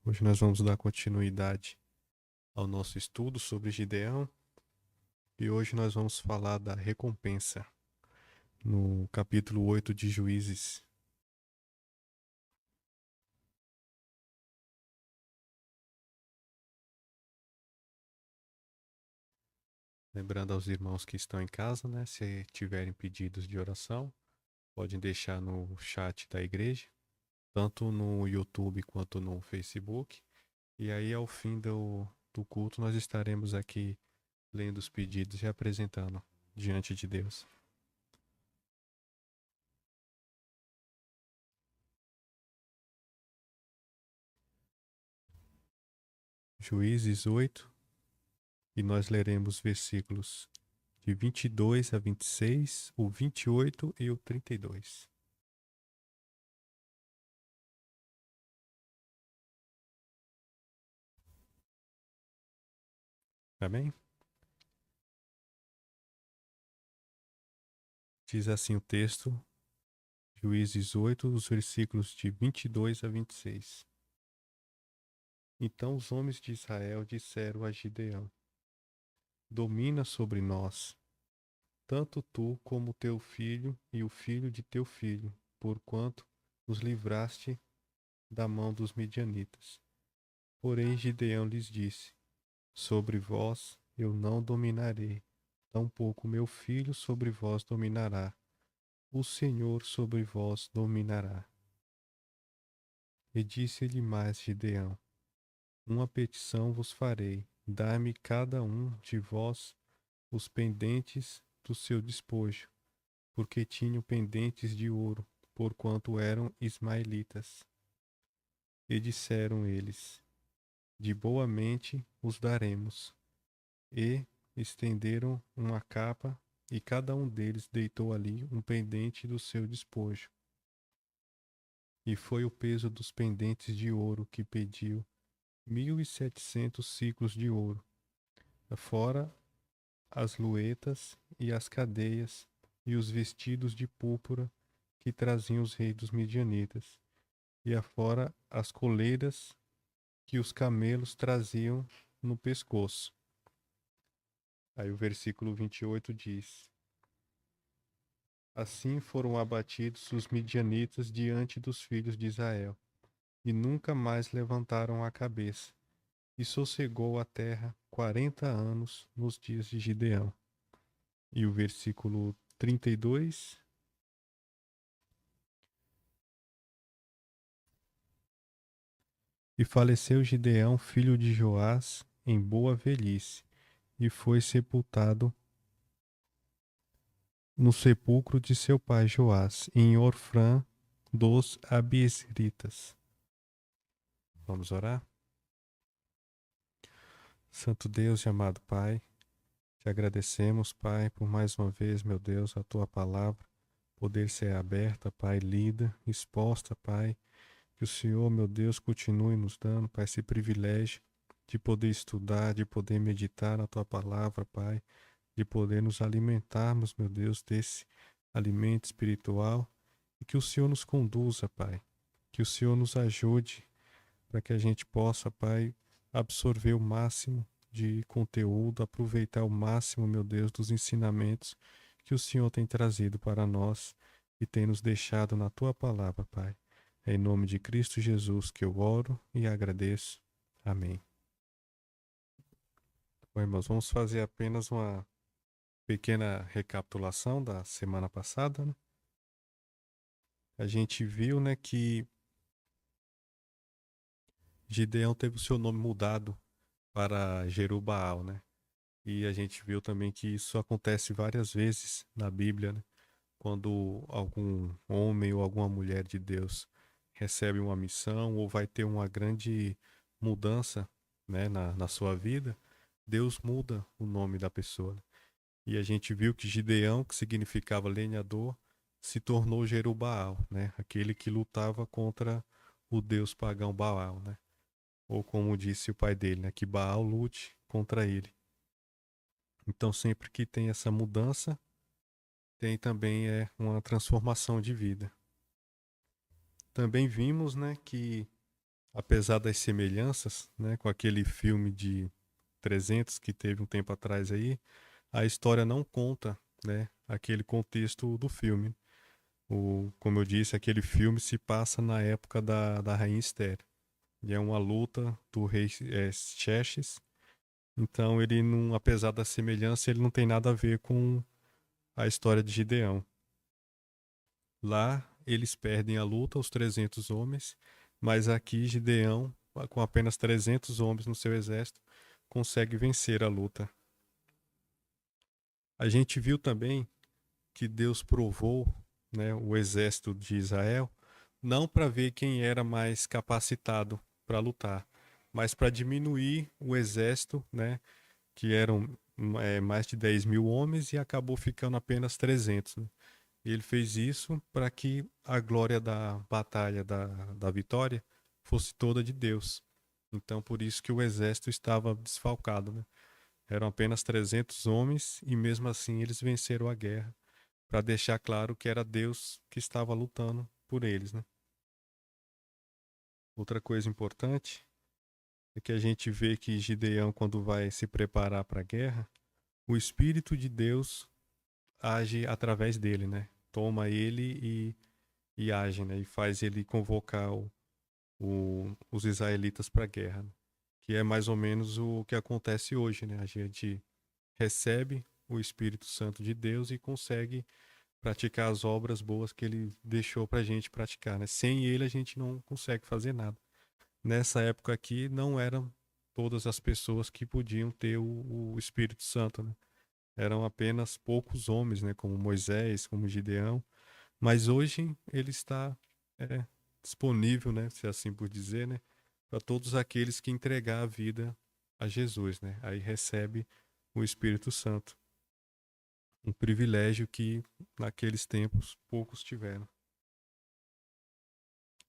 Hoje nós vamos dar continuidade ao nosso estudo sobre Gideão e hoje nós vamos falar da recompensa no capítulo 8 de Juízes. Lembrando aos irmãos que estão em casa, né, se tiverem pedidos de oração, podem deixar no chat da igreja, tanto no YouTube quanto no Facebook. E aí, ao fim do culto, nós estaremos aqui lendo os pedidos e apresentando diante de Deus. Juízes 8, e nós leremos versículos de 22 a 26, o 28 e o 32. Amém? Diz assim o texto, Juízes 8, os versículos de 22 a 26. Então os homens de Israel disseram a Gideão: Domina sobre nós, tanto tu como teu filho e o filho de teu filho, porquanto nos livraste da mão dos midianitas. Porém Gideão lhes disse: Sobre vós eu não dominarei, tampouco meu filho sobre vós dominará. O Senhor sobre vós dominará. E disse-lhe mais Gideão: Uma petição vos farei, dai-me cada um de vós os pendentes do seu despojo, porque tinham pendentes de ouro, porquanto eram ismaelitas. E disseram eles: De boa mente os daremos. E estenderam uma capa, e cada um deles deitou ali um pendente do seu despojo. E foi o peso dos pendentes de ouro que pediu 1.700 ciclos de ouro, fora as luetas e as cadeias e os vestidos de púrpura que traziam os reis dos midianitas, e afora as coleiras que os camelos traziam no pescoço. Aí o versículo 28 diz: Assim foram abatidos os midianitas diante dos filhos de Israel, e nunca mais levantaram a cabeça. E sossegou a terra 40 anos nos dias de Gideão. E o versículo 32. E faleceu Gideão, filho de Joás, em boa velhice, e foi sepultado no sepulcro de seu pai Joás, em Orfrã dos Abiesritas. Vamos orar? Santo Deus e amado Pai, te agradecemos, Pai, por mais uma vez, meu Deus, a tua palavra poder ser aberta, Pai, lida, exposta, Pai. Que o Senhor, meu Deus, continue nos dando, Pai, esse privilégio de poder estudar, de poder meditar na tua palavra, Pai, de poder nos alimentarmos, meu Deus, desse alimento espiritual e que o Senhor nos conduza, Pai. Que o Senhor nos ajude para que a gente possa, Pai, absorver o máximo de conteúdo, aproveitar o máximo, meu Deus, dos ensinamentos que o Senhor tem trazido para nós e tem nos deixado na tua palavra, Pai. É em nome de Cristo Jesus que eu oro e agradeço. Amém. Bom, irmãos, vamos fazer apenas uma pequena recapitulação da semana passada, né? A gente viu, né, que Gideão teve o seu nome mudado para Jerubbaal, né? E a gente viu também que isso acontece várias vezes na Bíblia, né? Quando algum homem ou alguma mulher de Deus recebe uma missão ou vai ter uma grande mudança, né, na sua vida, Deus muda o nome da pessoa, né? E a gente viu que Gideão, que significava lenhador, se tornou Jerubbaal, né? Aquele que lutava contra o deus pagão Baal, né? Ou como disse o pai dele, né? Que Baal lute contra ele. Então sempre que tem essa mudança, tem também uma transformação de vida. Também vimos, né, que apesar das semelhanças, né, com aquele filme de 300 que teve um tempo atrás aí, a história não conta, né, aquele contexto do filme. Como eu disse, aquele filme se passa na época da Rainha Esther. E é uma luta do rei Xerxes. Então ele não, apesar da semelhança, ele não tem nada a ver com a história de Gideão. Lá eles perdem a luta, os 300 homens, mas aqui Gideão, com apenas 300 homens no seu exército, consegue vencer a luta. A gente viu também que Deus provou, né, o exército de Israel, não para ver quem era mais capacitado para lutar, mas para diminuir o exército, né, que eram mais de 10 mil homens e acabou ficando apenas 300. Né? Ele fez isso para que a glória da batalha, da vitória, fosse toda de Deus. Então, por isso que o exército estava desfalcado. Né? Eram apenas 300 homens e, mesmo assim, eles venceram a guerra, para deixar claro que era Deus que estava lutando por eles. Né? Outra coisa importante é que a gente vê que Gideão, quando vai se preparar para a guerra, o Espírito de Deus age através dele, né? Toma ele e age, né? E faz ele convocar os israelitas para a guerra, né? Que é mais ou menos o que acontece hoje, né? A gente recebe o Espírito Santo de Deus e consegue praticar as obras boas que ele deixou para a gente praticar, né? Sem ele a gente não consegue fazer nada. Nessa época aqui não eram todas as pessoas que podiam ter o Espírito Santo, né? Eram apenas poucos homens, né? Como Moisés, como Gideão, mas hoje ele está é, disponível, né, se assim por dizer, né, para todos aqueles que entregar a vida a Jesus, né? Aí recebe o Espírito Santo, um privilégio que naqueles tempos poucos tiveram.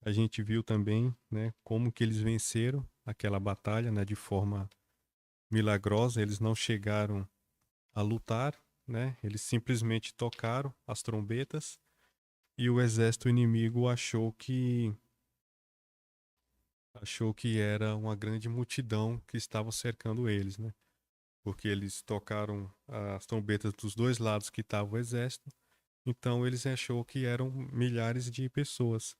A gente viu também, né, como que eles venceram aquela batalha, né, de forma milagrosa. Eles não chegaram a lutar, né? Eles simplesmente tocaram as trombetas e o exército inimigo achou que era uma grande multidão que estava cercando eles, né? Porque eles tocaram as trombetas dos dois lados que estava o exército, então eles achou que eram milhares de pessoas,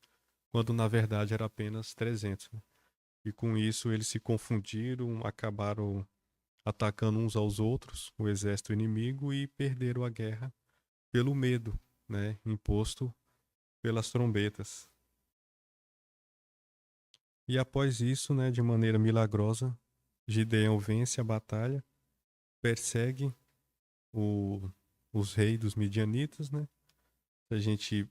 quando na verdade era apenas 300. Né? E com isso eles se confundiram, acabaram atacando uns aos outros, o exército inimigo, e perderam a guerra pelo medo, né? Imposto pelas trombetas. E após isso, né, de maneira milagrosa, Gideão vence a batalha, persegue o, os reis dos midianitas, né? Se a gente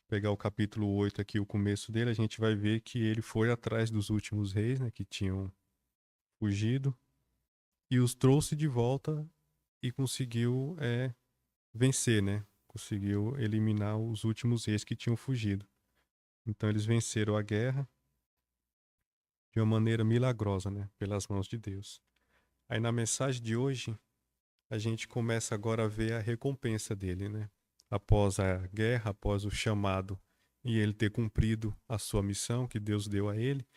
pegar o capítulo 8 aqui, o começo dele, a gente vai ver que ele foi atrás dos últimos reis, né, que tinham fugido, e os trouxe de volta e conseguiu vencer, né? Conseguiu eliminar os últimos reis que tinham fugido. Então eles venceram a guerra de uma maneira milagrosa, né? Pelas mãos de Deus. Aí na mensagem de hoje, a gente começa agora a ver a recompensa dele, né? Após a guerra, após o chamado e ele ter cumprido a sua missão que Deus deu a ele,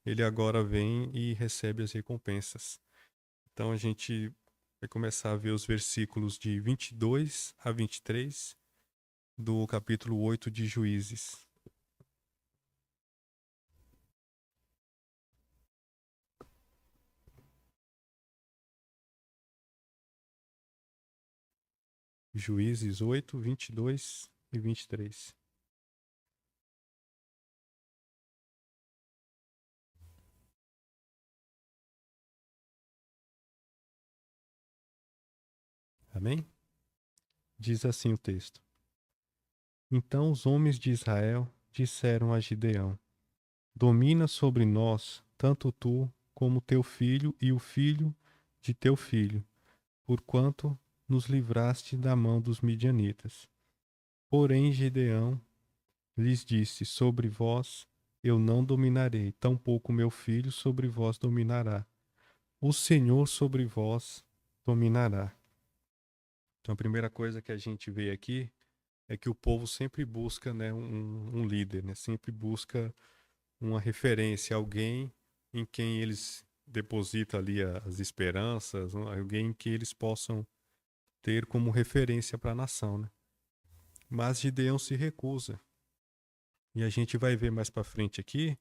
ele agora vem e recebe as recompensas. Então a gente vai começar a ver os versículos de 22 a 23 do capítulo 8 de Juízes. Juízes 8, 22 e 23. Amém? Diz assim o texto. Então os homens de Israel disseram a Gideão: Domina sobre nós, tanto tu como teu filho e o filho de teu filho, porquanto nos livraste da mão dos midianitas. Porém Gideão lhes disse: Sobre vós eu não dominarei, tampouco meu filho sobre vós dominará. O Senhor sobre vós dominará. Então a primeira coisa que a gente vê aqui é que o povo sempre busca, né, um líder, né? Sempre busca uma referência, alguém em quem eles depositam ali as esperanças, alguém que eles possam ter como referência para a nação, né? Mas Gideão se recusa. E a gente vai ver mais para frente aqui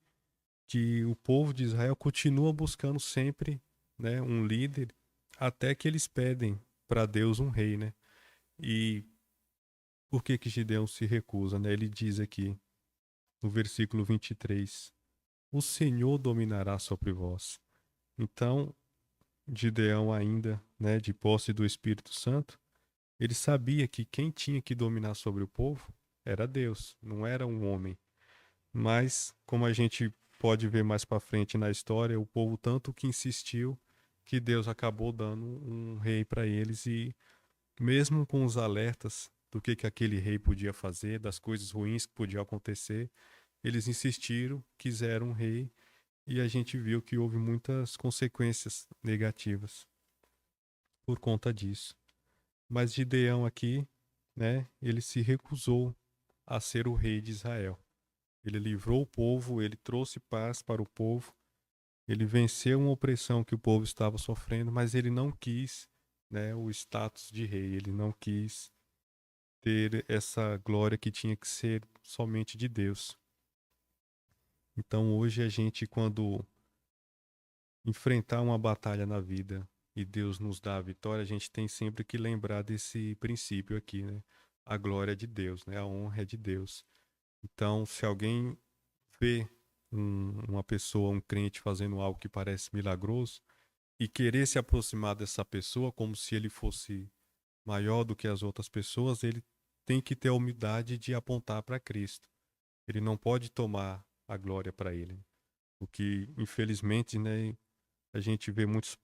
que o povo de Israel continua buscando sempre, né, um líder, até que eles pedem para Deus um rei, né? E por que que Gideão se recusa, né? Ele diz aqui no versículo 23: O Senhor dominará sobre vós. Então, Gideão ainda, né, de posse do Espírito Santo, ele sabia que quem tinha que dominar sobre o povo era Deus, não era um homem. Mas, como a gente pode ver mais para frente na história, o povo tanto que insistiu que Deus acabou dando um rei para eles e mesmo com os alertas do que aquele rei podia fazer, das coisas ruins que podiam acontecer, eles insistiram, quiseram um rei e a gente viu que houve muitas consequências negativas por conta disso. Mas Gideão aqui, né, ele se recusou a ser o rei de Israel. Ele livrou o povo, ele trouxe paz para o povo, ele venceu uma opressão que o povo estava sofrendo, mas ele não quis, né, o status de rei, ele não quis ter essa glória que tinha que ser somente de Deus. Então hoje a gente, quando enfrentar uma batalha na vida e Deus nos dá a vitória, a gente tem sempre que lembrar desse princípio aqui, né? A glória é de Deus, né? A honra é de Deus. Então, se alguém vê uma pessoa, um crente fazendo algo que parece milagroso e querer se aproximar dessa pessoa como se ele fosse maior do que as outras pessoas, ele tem que ter a humildade de apontar para Cristo. Ele não pode tomar a glória para ele. O que, infelizmente, né, a gente vê muitos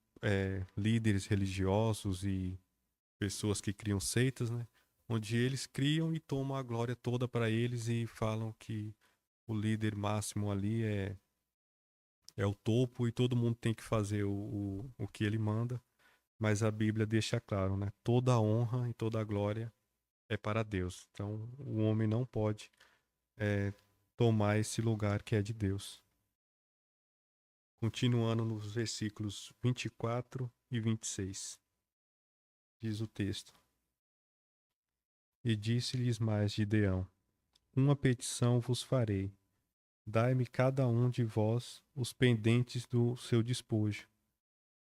líderes religiosos e pessoas que criam seitas, né, onde eles criam e tomam a glória toda para eles e falam que o líder máximo ali é o topo e todo mundo tem que fazer o que ele manda. Mas a Bíblia deixa claro, né? Toda a honra e toda a glória é para Deus. Então, o homem não pode é, tomar esse lugar que é de Deus. Continuando nos versículos 24 e 26, diz o texto: E disse-lhes mais Gideão: Uma petição vos farei. Dai-me cada um de vós os pendentes do seu despojo,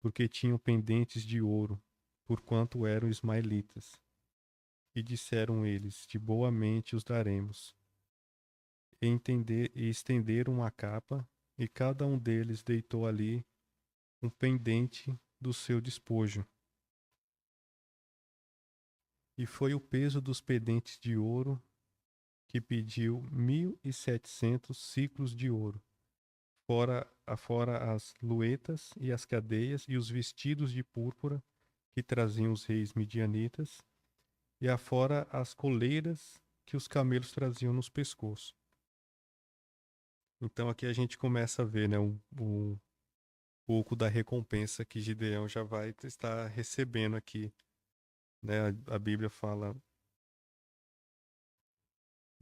porque tinham pendentes de ouro, porquanto eram ismaelitas. E disseram eles: De boa mente os daremos. E estenderam a capa, e cada um deles deitou ali um pendente do seu despojo. E foi o peso dos pendentes de ouro que pediu 1.700 ciclos de ouro, fora as luetas e as cadeias e os vestidos de púrpura que traziam os reis midianitas, e afora as coleiras que os camelos traziam nos pescoços. Então aqui a gente começa a ver, né, um pouco da recompensa que Gideão já vai estar recebendo aqui, né? A Bíblia fala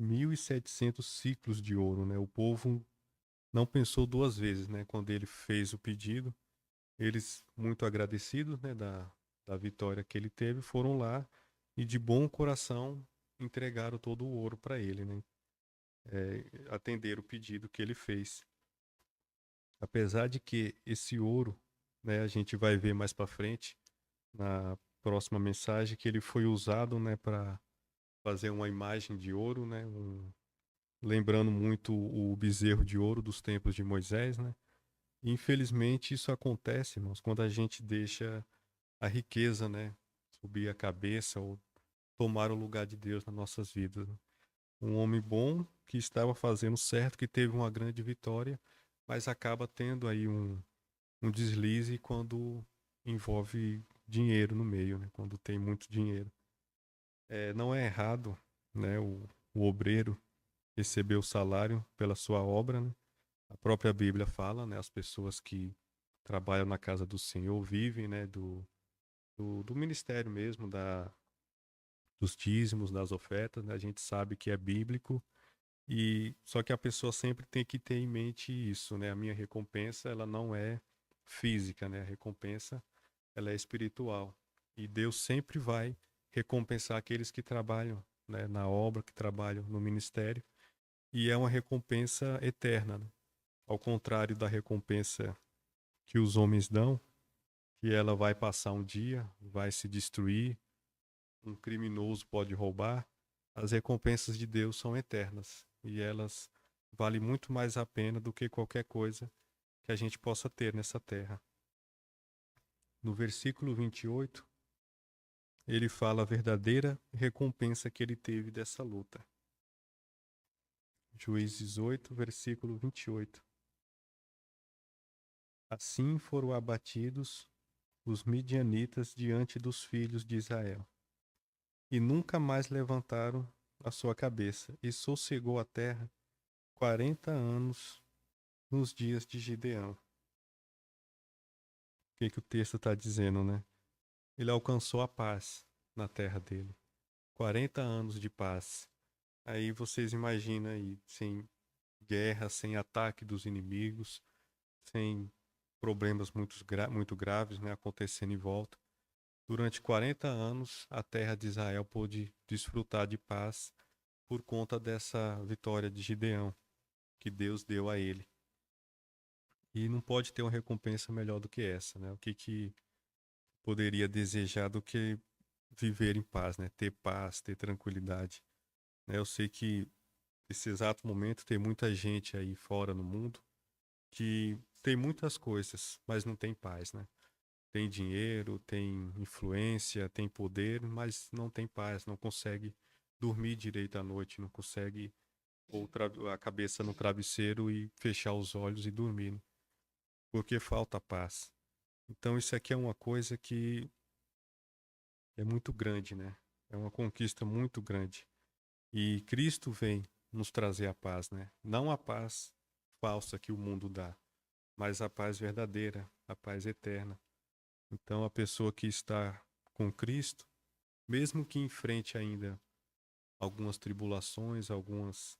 1.700 ciclos de ouro, né? O povo não pensou duas vezes, né? Quando ele fez o pedido, eles muito agradecidos, né, da vitória que ele teve, foram lá e de bom coração entregaram todo o ouro para ele, né? Atenderam o pedido que ele fez. Apesar de que esse ouro, né, a gente vai ver mais para frente na próxima mensagem que ele foi usado, né, para fazer uma imagem de ouro, né, lembrando muito o bezerro de ouro dos tempos de Moisés, né? E, infelizmente isso acontece, irmãos, quando a gente deixa a riqueza, né, subir a cabeça ou tomar o lugar de Deus nas nossas vidas, né? Um homem bom que estava fazendo certo, que teve uma grande vitória, mas acaba tendo aí um deslize quando envolve dinheiro no meio, né? Quando tem muito dinheiro. Não é errado, né, o obreiro receber o salário pela sua obra, né? A própria Bíblia fala, né, as pessoas que trabalham na casa do Senhor vivem, né, do ministério mesmo, dos dízimos, das ofertas, né? A gente sabe que é bíblico E só que a pessoa sempre tem que ter em mente isso, né? A minha recompensa, ela não é física, né? A recompensa, ela é espiritual. E Deus sempre vai recompensar aqueles que trabalham, né, na obra, que trabalham no ministério, e é uma recompensa eterna, né? Ao contrário da recompensa que os homens dão, que ela vai passar um dia, vai se destruir, um criminoso pode roubar, as recompensas de Deus são eternas e elas valem muito mais a pena do que qualquer coisa que a gente possa ter nessa terra. No versículo 28, ele fala a verdadeira recompensa que ele teve dessa luta. Juízes 8, versículo 28. Assim foram abatidos os midianitas diante dos filhos de Israel, e nunca mais levantaram a sua cabeça, e sossegou a terra 40 anos nos dias de Gideão. O que o texto está dizendo, né? Ele alcançou a paz na terra dele. 40 anos de paz. Aí vocês imaginam aí, sem guerra, sem ataque dos inimigos, sem problemas muito graves, né, acontecendo em volta. Durante 40 anos, a terra de Israel pôde desfrutar de paz por conta dessa vitória de Gideão, que Deus deu a ele. E não pode ter uma recompensa melhor do que essa, né? O que poderia desejar do que viver em paz, né? Ter paz, ter tranquilidade, né? Eu sei que nesse exato momento tem muita gente aí fora no mundo que tem muitas coisas, mas não tem paz, né? Tem dinheiro, tem influência, tem poder, mas não tem paz, não consegue dormir direito à noite, não consegue pôr a cabeça no travesseiro e fechar os olhos e dormir, né? Porque falta paz. Então isso aqui é uma coisa que é muito grande, né? É uma conquista muito grande. E Cristo vem nos trazer a paz, né? Não a paz falsa que o mundo dá, mas a paz verdadeira, a paz eterna. Então a pessoa que está com Cristo, mesmo que enfrente ainda algumas tribulações, algumas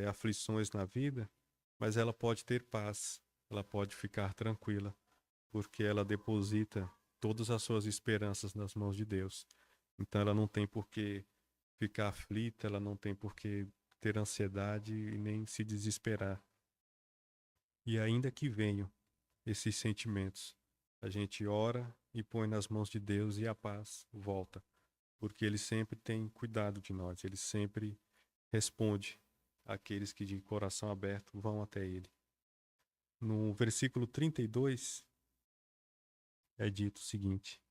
aflições na vida, mas ela pode ter paz, ela pode ficar tranquila, porque ela deposita todas as suas esperanças nas mãos de Deus. Então ela não tem por que ficar aflita, ela não tem por que ter ansiedade e nem se desesperar. E ainda que venham esses sentimentos, a gente ora e põe nas mãos de Deus e a paz volta, porque ele sempre tem cuidado de nós, ele sempre responde àqueles que de coração aberto vão até ele. No versículo 32 é dito o seguinte: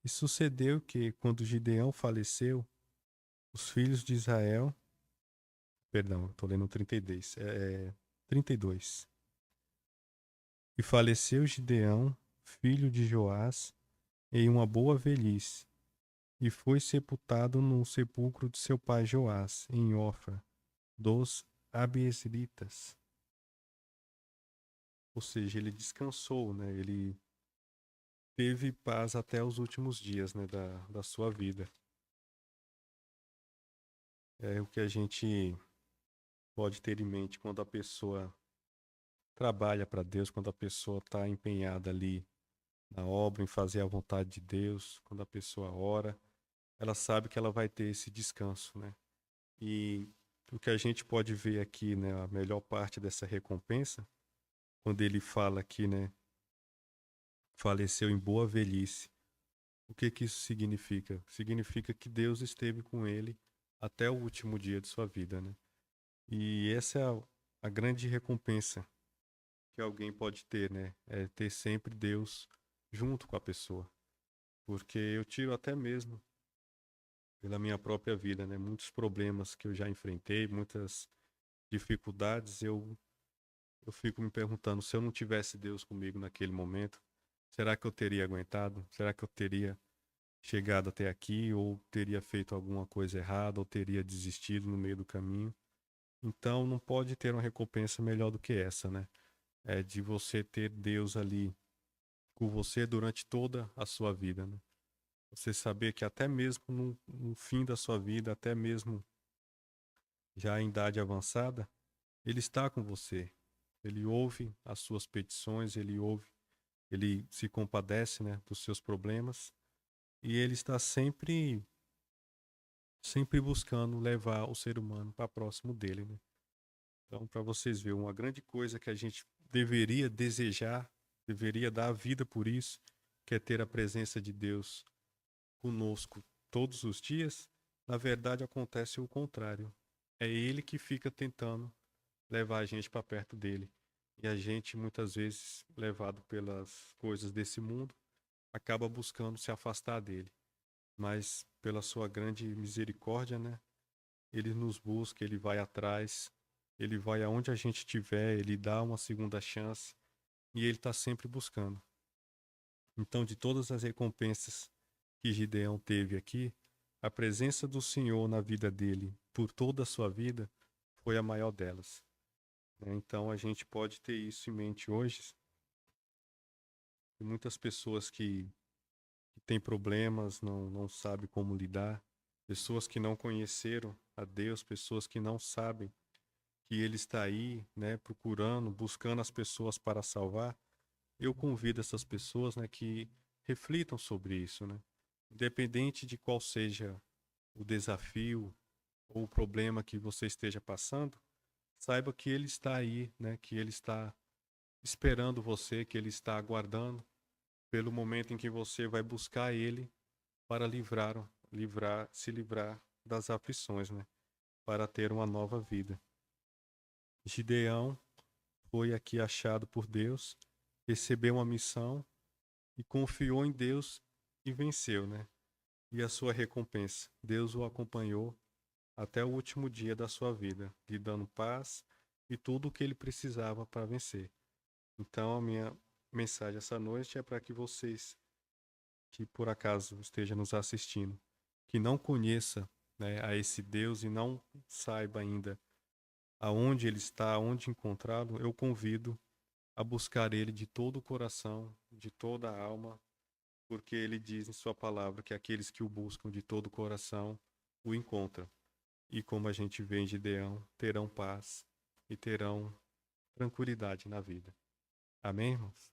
E sucedeu que, quando Gideão faleceu, os filhos de Israel. Perdão, estou lendo 32. 32. E faleceu Gideão, filho de Joás, em uma boa velhice, e foi sepultado no sepulcro de seu pai Joás, em Ofra, dos Abiesritas. Ou seja, ele descansou, né? Ele teve paz até os últimos dias, né, da sua vida. É o que a gente pode ter em mente quando a pessoa trabalha para Deus, quando a pessoa está empenhada ali na obra, em fazer a vontade de Deus, quando a pessoa ora, ela sabe que ela vai ter esse descanso, né? E o que a gente pode ver aqui, né, a melhor parte dessa recompensa, quando ele fala aqui, né, faleceu em boa velhice. O que que isso significa? Significa que Deus esteve com ele até o último dia de sua vida, né? E essa é a grande recompensa que alguém pode ter, né? É ter sempre Deus junto com a pessoa. Porque eu tiro até mesmo pela minha própria vida, né? Muitos problemas que eu já enfrentei, muitas dificuldades, eu fico me perguntando, se eu não tivesse Deus comigo naquele momento, será que eu teria aguentado? Será que eu teria chegado até aqui ou teria feito alguma coisa errada ou teria desistido no meio do caminho? Então não pode ter uma recompensa melhor do que essa, né? É de você ter Deus ali com você durante toda a sua vida, né? Você saber que até mesmo no fim da sua vida, até mesmo já em idade avançada, Ele está com você. Ele ouve as suas petições, ele se compadece, né, dos seus problemas e ele está sempre buscando levar o ser humano para próximo dele, né? Então, para vocês verem, uma grande coisa que a gente deveria desejar, deveria dar a vida por isso, que é ter a presença de Deus conosco todos os dias, na verdade acontece o contrário. É ele que fica tentando levar a gente para perto dele. E a gente, muitas vezes, levado pelas coisas desse mundo, acaba buscando se afastar dele. Mas, pela sua grande misericórdia, né? Ele nos busca, ele vai atrás, ele vai aonde a gente estiver, ele dá uma segunda chance e ele está sempre buscando. Então, de todas as recompensas que Gideão teve aqui, a presença do Senhor na vida dele por toda a sua vida foi a maior delas, né? Então, a gente pode ter isso em mente hoje. Tem muitas pessoas que têm problemas, não sabem como lidar, pessoas que não conheceram a Deus, pessoas que não sabem que Ele está aí, né, procurando, buscando as pessoas para salvar. Eu convido essas pessoas, né, que reflitam sobre isso, né? Independente de qual seja o desafio ou o problema que você esteja passando, saiba que Ele está aí, né, que Ele está esperando você, que Ele está aguardando pelo momento em que você vai buscar Ele para se livrar das aflições, né? Para ter uma nova vida. Gideão foi aqui achado por Deus, recebeu uma missão e confiou em Deus e venceu, né? E a sua recompensa, Deus o acompanhou até o último dia da sua vida, lhe dando paz e tudo o que ele precisava para vencer. Então, a minha mensagem essa noite é para que vocês que por acaso esteja nos assistindo, que não conheça, né, a esse Deus e não saiba ainda aonde ele está, aonde encontrá-lo, eu convido a buscar ele de todo o coração, de toda a alma, porque ele diz em sua palavra que aqueles que o buscam de todo o coração o encontram. E como a gente vê em Gideão, terão paz e terão tranquilidade na vida. Amém, irmãos?